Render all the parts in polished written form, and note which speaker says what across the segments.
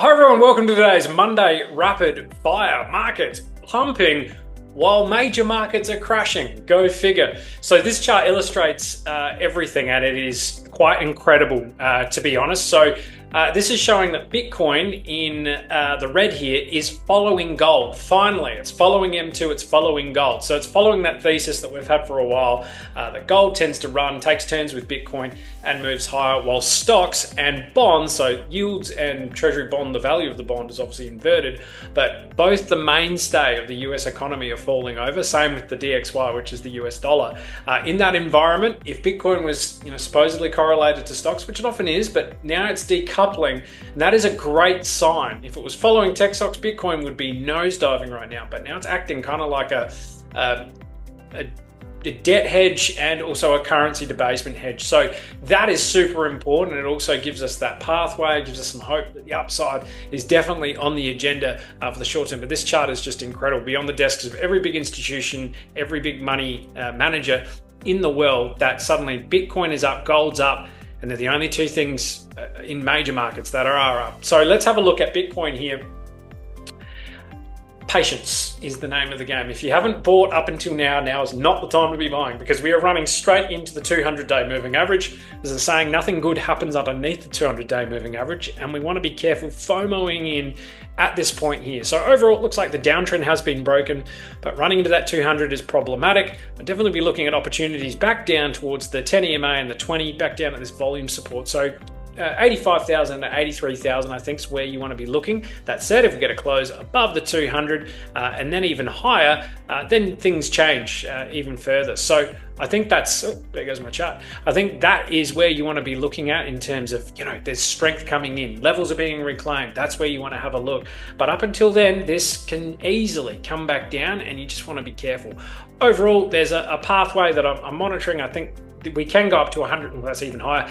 Speaker 1: Hi everyone, welcome to today's Monday Rapid Fire. Markets pumping while major markets are crashing. Go figure. So this chart illustrates everything, and it is quite incredible to be honest. So this is showing that Bitcoin in the red here is following gold. Finally, it's following M2, it's following gold. So it's following that thesis that we've had for a while, that gold tends to run, takes turns with Bitcoin and moves higher, while stocks and bonds, so yields and treasury bond, the value of the bond is obviously inverted, but both the mainstay of the US economy are falling over. Same with the DXY, which is the US dollar. In that environment, if Bitcoin was supposedly correlated to stocks, which it often is, but now it's decoupling, and that is a great sign. If it was following tech stocks, Bitcoin would be nosediving right now, but now it's acting kind of like a debt hedge and also a currency debasement hedge. So that is super important. It also gives us that pathway, gives us some hope that the upside is definitely on the agenda for the short term. But this chart is just incredible. Beyond the desks of every big institution, every big money manager in the world, that suddenly Bitcoin is up, gold's up, and they're the only two things in major markets that are up. So let's have a look at Bitcoin here. Patience is the name of the game. If you haven't bought up until now is not the time to be buying, because we are running straight into the 200-day moving average. There's a saying, nothing good happens underneath the 200-day moving average, and we want to be careful FOMOing in at this point here. So overall, it looks like the downtrend has been broken, but running into that 200 is problematic. I'll definitely be looking at opportunities back down towards the 10 EMA and the 20, back down at this volume support. So 85,000 to 83,000 I think is where you want to be looking. That said, if we get a close above the 200 and then even higher, then things change even further. So I think that's, oh, there goes my chart. I think that is where you want to be looking at in terms of, there's strength coming in, levels are being reclaimed. That's where you want to have a look. But up until then, this can easily come back down, and you just want to be careful. Overall, there's a pathway that I'm monitoring. I think we can go up to 100, well, that's even higher.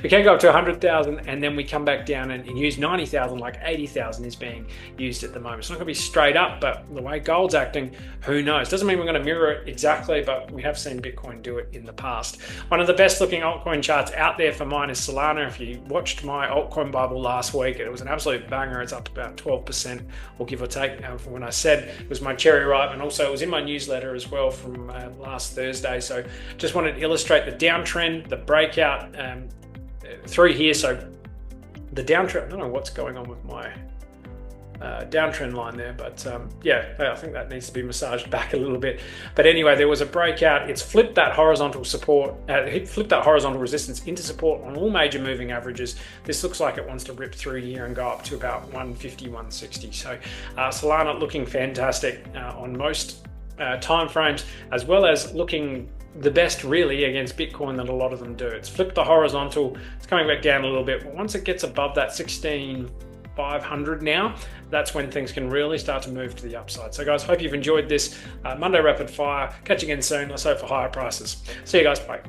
Speaker 1: We can go up to 100,000 and then we come back down and use 90,000, like 80,000 is being used at the moment. It's not gonna be straight up, but the way gold's acting, who knows? Doesn't mean we're gonna mirror it exactly, but we have seen Bitcoin do it in the past. One of the best looking altcoin charts out there for mine is SOLANA. If you watched my altcoin Bible last week, it was an absolute banger. It's up about 12% or give or take from when I said it was my cherry ripe, and also it was in my newsletter as well from last Thursday. So just wanted to illustrate the downtrend, the breakout through here. So the downtrend, I don't know what's going on with my downtrend line there, but yeah, I think that needs to be massaged back a little bit. But anyway, there was a breakout. It's flipped that horizontal support, flipped that horizontal resistance into support on all major moving averages. This looks like it wants to rip through here and go up to about 150, 160. So SOLANA looking fantastic on most time frames, as well as looking the best really against Bitcoin that a lot of them do. It's flipped the horizontal, it's coming back down a little bit, but once it gets above that 16,500 now, that's when things can really start to move to the upside. So guys, hope you've enjoyed this Monday Rapid Fire. Catch you again soon. Let's hope for higher prices. See you guys, bye.